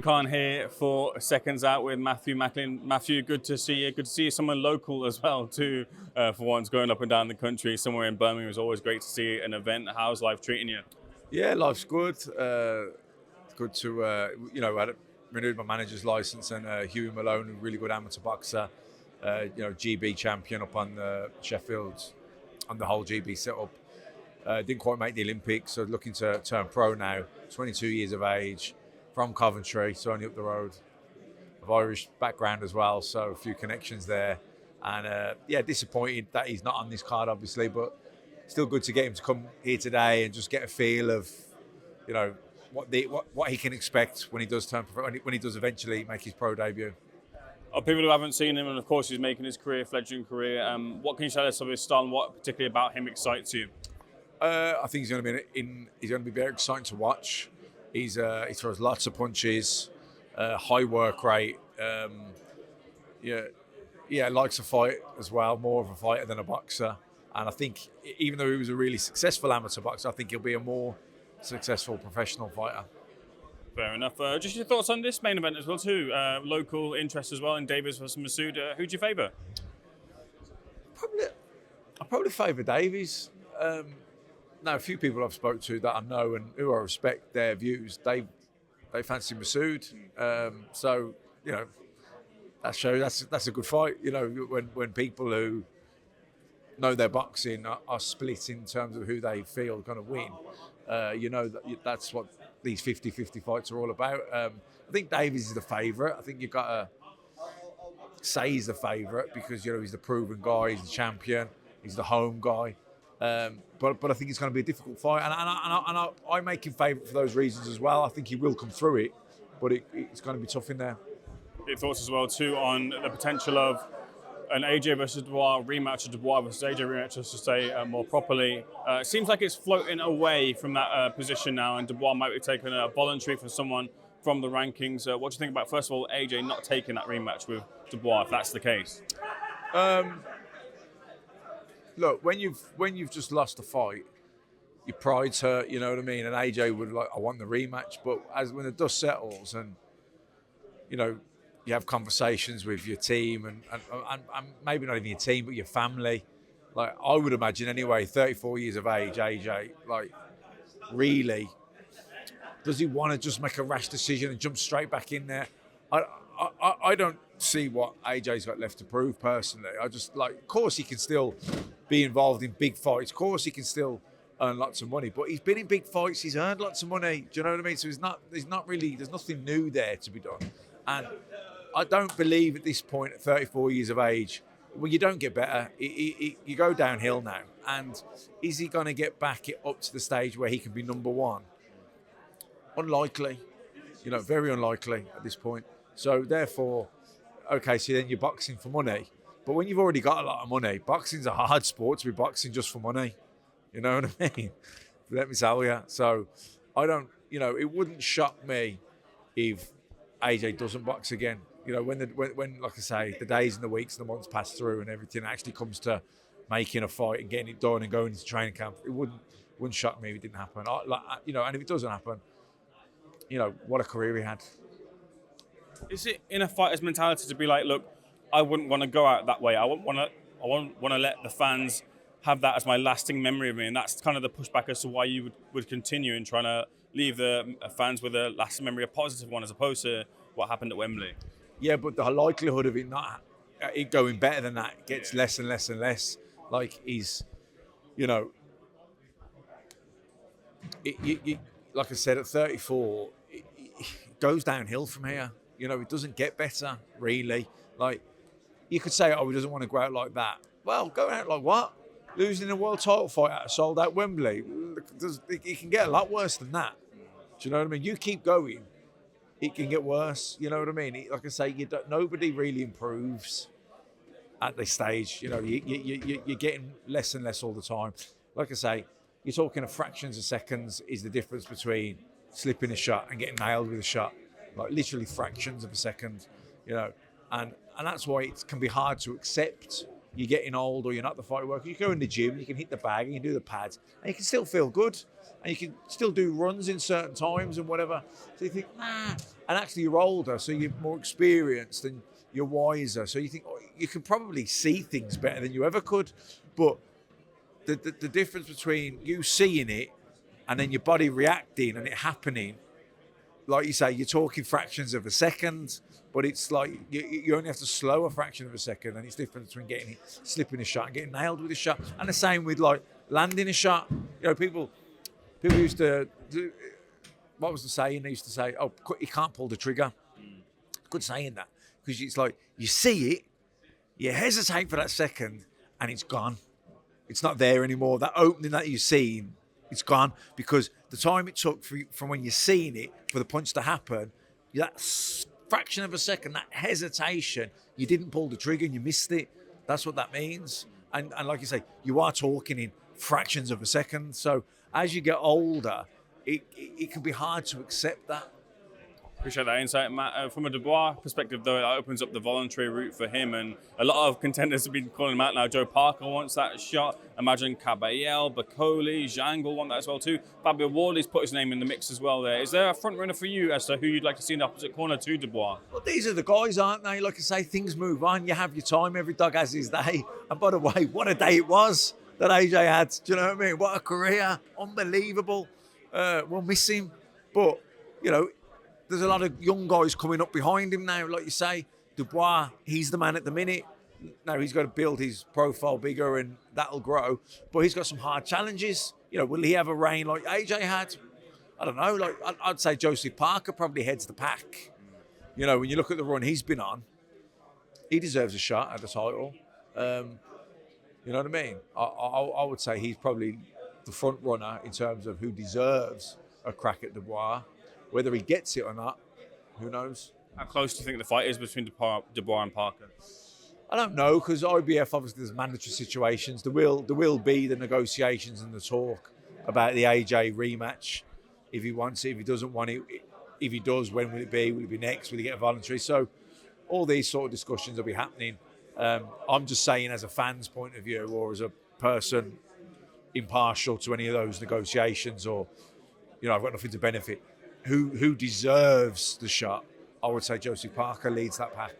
Khan here for Seconds Out with Matthew Macklin. Matthew, good to see you. Good to see someone local as well too. For once, going up and down the country, somewhere in Birmingham is always great to see an event. How's life treating you? Yeah, life's good. Good to I renewed my manager's license, and Huey Malone, a really good amateur boxer, GB champion up on Sheffield, on the whole GB setup. Didn't quite make the Olympics, so looking to turn pro now. 22 years of age, from Coventry, so only up the road. Of Irish background as well, so a few connections there. And disappointed that he's not on this card, obviously, but still good to get him to come here today and just get a feel of, what he can expect when he does when he does eventually make his pro debut. People who haven't seen him, and of course he's making his fledgling career. What can you tell us of his style and what particularly about him excites you? I think he's going to be very exciting to watch. He throws lots of punches, high work rate. Likes to fight as well, more of a fighter than a boxer. And I think even though he was a really successful amateur boxer, I think he'll be a more successful professional fighter. Fair enough. Just your thoughts on this main event as well too. Local interest as well in Davies versus Masood. Who do you favour? I probably favour Davies. Now, a few people I've spoke to that I know and who I respect their views, they fancy Masood. That shows that's a good fight. When people who know their boxing are split in terms of who they feel are going to win. That's what these 50-50 fights are all about. I think Davies is the favourite. I think you've got to say he's the favourite because he's the proven guy, he's the champion, he's the home guy. But I think it's going to be a difficult fight, and I make him favourite for those reasons as well. I think he will come through it, but it's going to be tough in there. Your thoughts as well too on the potential of an AJ versus Dubois rematch, or Dubois versus AJ rematch, just to say more properly. It seems like it's floating away from that position now, and Dubois might be taking a voluntary from someone from the rankings. What do you think about, first of all, AJ not taking that rematch with Dubois, if that's the case? Look, when you've just lost a fight, your pride's hurt. You know what I mean. And AJ would I want the rematch, but when the dust settles and you have conversations with your team and maybe not even your team, but your family. Like I would imagine anyway, 34 years of age, AJ, really, does he want to just make a rash decision and jump straight back in there? I don't see what AJ's got left to prove personally. I just of course he can still be involved in big fights. Of course he can still earn lots of money, but he's been in big fights. He's earned lots of money. Do you know what I mean? So there's nothing new there to be done. And I don't believe at this point at 34 years of age, well, you don't get better. You go downhill now. And is he going to get back up to the stage where he can be number one? Unlikely. Very unlikely at this point. So therefore, okay, so then you're boxing for money. But when you've already got a lot of money, boxing's a hard sport to be boxing just for money. You know what I mean? Let me tell you. So I don't, it wouldn't shock me if AJ doesn't box again. When like I say, the days and the weeks and the months pass through and everything actually comes to making a fight and getting it done and going into training camp, it wouldn't shock me if it didn't happen. And if it doesn't happen, what a career he had. Is it in a fighter's mentality to be like, look, I wouldn't want to go out that way. I wouldn't want to let the fans have that as my lasting memory of me, and that's kind of the pushback as to why you would continue in trying to leave the fans with a lasting memory, a positive one, as opposed to what happened at Wembley. Yeah, but the likelihood of it going better than that gets less and less and less. Like he's, like I said, at 34, it goes downhill from here. It doesn't get better, really. Like, you could say, he doesn't want to go out like that. Well, go out like what? Losing a world title fight at a sold-out Wembley. It can get a lot worse than that. Do you know what I mean? You keep going, it can get worse. You know what I mean? Like I say, nobody really improves at this stage. You're getting less and less all the time. Like I say, you're talking of fractions of seconds is the difference between slipping a shot and getting nailed with a shot. Like literally fractions of a second, and that's why it can be hard to accept you're getting old or you're not the fight worker, you go in the gym, you can hit the bag and you do the pads, and you can still feel good, and you can still do runs in certain times and whatever. So you think, and actually you're older, so you're more experienced and you're wiser. So you think you can probably see things better than you ever could. But the difference between you seeing it and then your body reacting and it happening, like you say, you're talking fractions of a second, but it's like you only have to slow a fraction of a second, and it's different between slipping a shot and getting nailed with a shot. And the same with like landing a shot. You know, people used to do, what was the saying? They used to say, "Oh, you can't pull the trigger." Good saying that, because it's like you see it, you hesitate for that second, and it's gone. It's not there anymore. That opening that you've seen, it's gone, because the time it took from when you're seeing it for the punch to happen, that fraction of a second, that hesitation, you didn't pull the trigger and you missed it. That's what that means. And like you say, you are talking in fractions of a second. So as you get older, it can be hard to accept that. Appreciate that insight, Matt. From a Dubois perspective, though, that opens up the voluntary route for him, and a lot of contenders have been calling him out now. Joe Parker wants that shot. Imagine Caballel, Bacoli, Zhang will want that as well too. Fabio Wardley's put his name in the mix as well there. Is there a front runner for you as to who you'd like to see in the opposite corner to Dubois? Well, these are the guys, aren't they? Like I say, things move on. You have your time. Every dog has his day. And by the way, what a day it was that AJ had. Do you know what I mean? What a career. Unbelievable. We'll miss him. But, you know, there's a lot of young guys coming up behind him now, like you say. Dubois, he's the man at the minute. Now he's got to build his profile bigger and that'll grow. But he's got some hard challenges. You know, will he have a reign like AJ had? I don't know. Like I'd say Joseph Parker probably heads the pack. You know, when you look at the run he's been on, he deserves a shot at the title. You know what I mean? I would say he's probably the front runner in terms of who deserves a crack at Dubois. Whether he gets it or not, who knows? How close do you think the fight is between Dubois and Parker? I don't know, because IBF, obviously there's mandatory situations. There will be the negotiations and the talk about the AJ rematch. If he wants it, if he doesn't want it, if he does, when will it be? Will it be next? Will he get a voluntary? So all these sort of discussions will be happening. I'm just saying, as a fan's point of view, or as a person impartial to any of those negotiations, or, you know, I've got nothing to benefit. Who deserves the shot? I would say Joseph Parker leads that pack.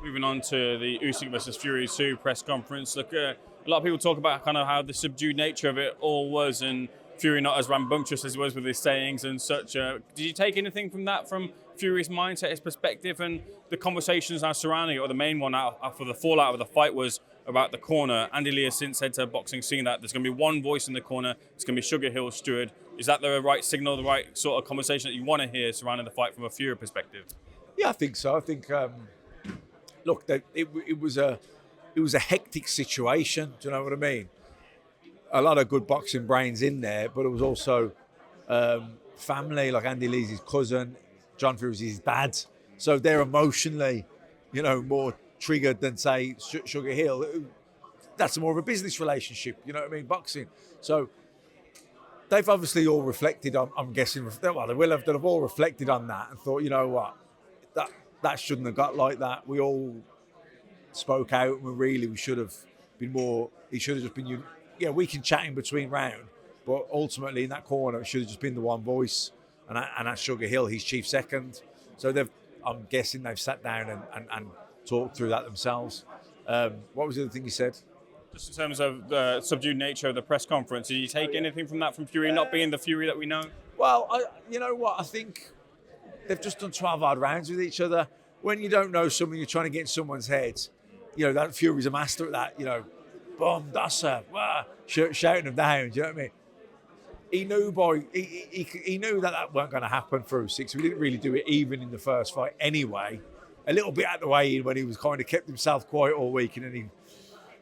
Moving on to the Usyk versus Fury 2 press conference. Look, a lot of people talk about kind of how the subdued nature of it all was, and Fury not as rambunctious as he was with his sayings and such. Did you take anything from that, from Fury's mindset, his perspective, and the conversations now surrounding it? Or the main one out for the fallout of the fight was about the corner. Andy Lee has since said to Boxing Scene that there's going to be one voice in the corner. It's going to be Sugar Hill Stewart. Is that the right signal, the right sort of conversation that you want to hear surrounding the fight from a Fury perspective? Yeah, I think so. I think, look, it was a hectic situation. Do you know what I mean? A lot of good boxing brains in there, but it was also family. Like Andy Lee's his cousin, John Fury's his dad. So they're emotionally, you know, more triggered than, say, Sugar Hill. That's more of a business relationship. You know what I mean? Boxing. So they've obviously all reflected on, I'm guessing, well, they've all reflected on that and thought, you know what, that shouldn't have got like that. We all spoke out, and we should have been more, it should have just been, we can chat in between round, but ultimately in that corner, it should have just been the one voice, and that's Sugar Hill, he's chief second. So I'm guessing they've sat down and talked through that themselves. What was the other thing you said? Just in terms of the subdued nature of the press conference, did you take anything from that, from Fury not being the Fury that we know? Well, you know what? I think they've just done 12 hard rounds with each other. When you don't know someone, you're trying to get in someone's head. You know, that Fury's a master at that. You know, boom, dasser, shouting them down. Do you know what I mean? He knew he knew that weren't going to happen for Usyk, so he didn't really do it even in the first fight anyway. A little bit at the weigh-in when he was kind of kept himself quiet all week, and then he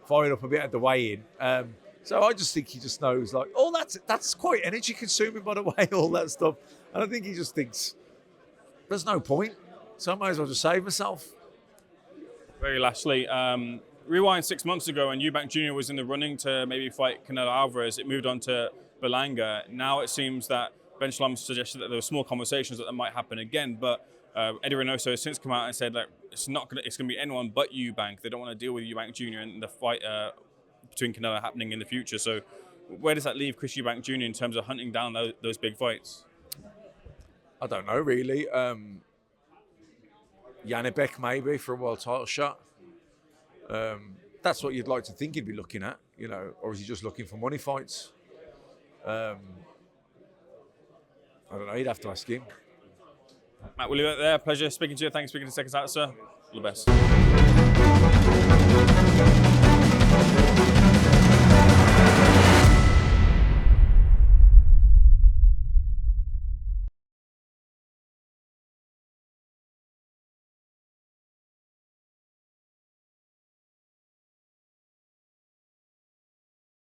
fired up a bit at the weigh-in. So I just think he just knows, like, that's quite energy consuming, by the way, all that stuff. And I think he just thinks, there's no point, so I might as well just save myself. Very lastly, rewind 6 months ago, and Eubank Jr. was in the running to maybe fight Canelo Alvarez. It moved on to Berlanga. Now it seems that Ben Shalom suggested that there were small conversations that might happen again, but Eddie Reynoso has since come out and said that it's going to be anyone but Eubank. They don't want to deal with Eubank Jr. and the fight between Canelo happening in the future. So where does that leave Chris Eubank Jr. in terms of hunting down those big fights? I don't know really. Janibek maybe for a world title shot. That's what you'd like to think he'd be looking at, or is he just looking for money fights? I don't know. You'd have to ask him. Matt, we'll leave it there. Pleasure speaking to you. Thanks for speaking to Seconds Out, sir. All the best.